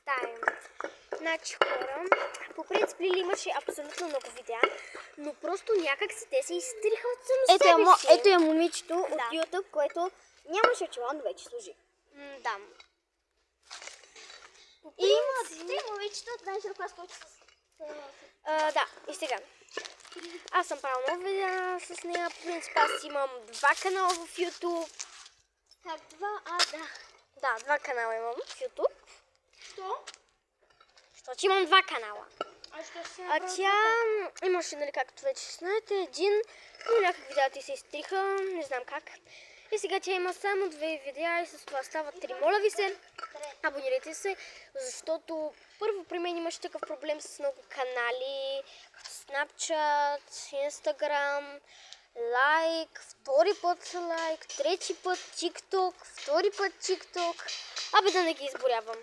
представим. Значи хора, по принцип Лили имаше абсолютно много видеа, но просто някак си те се изтриха от само себе си. Ето е момичето от YouTube, което нямаше очила, но вече служи. Да. И има три момичета от най-широко клас, който с... Да, и сега. Аз съм правила много видеа с нея. По принцип аз имам 2 канала в YouTube. Как два? Да. Да, 2 канала имам в YouTube. Що? Защото имам 2 канала. Що се Тя имаше, нали, както вече знаете, един, но някак видеата се изтриха, не знам как. И сега тя има само 2 видеа и с това стават 3. Моля ви се, абонирайте се, защото първо при мен имаше такъв проблем с много канали, като Snapchat, Instagram, лайк, втори път лайк, трети път TikTok, втори път TikTok. Да не ги изборявам.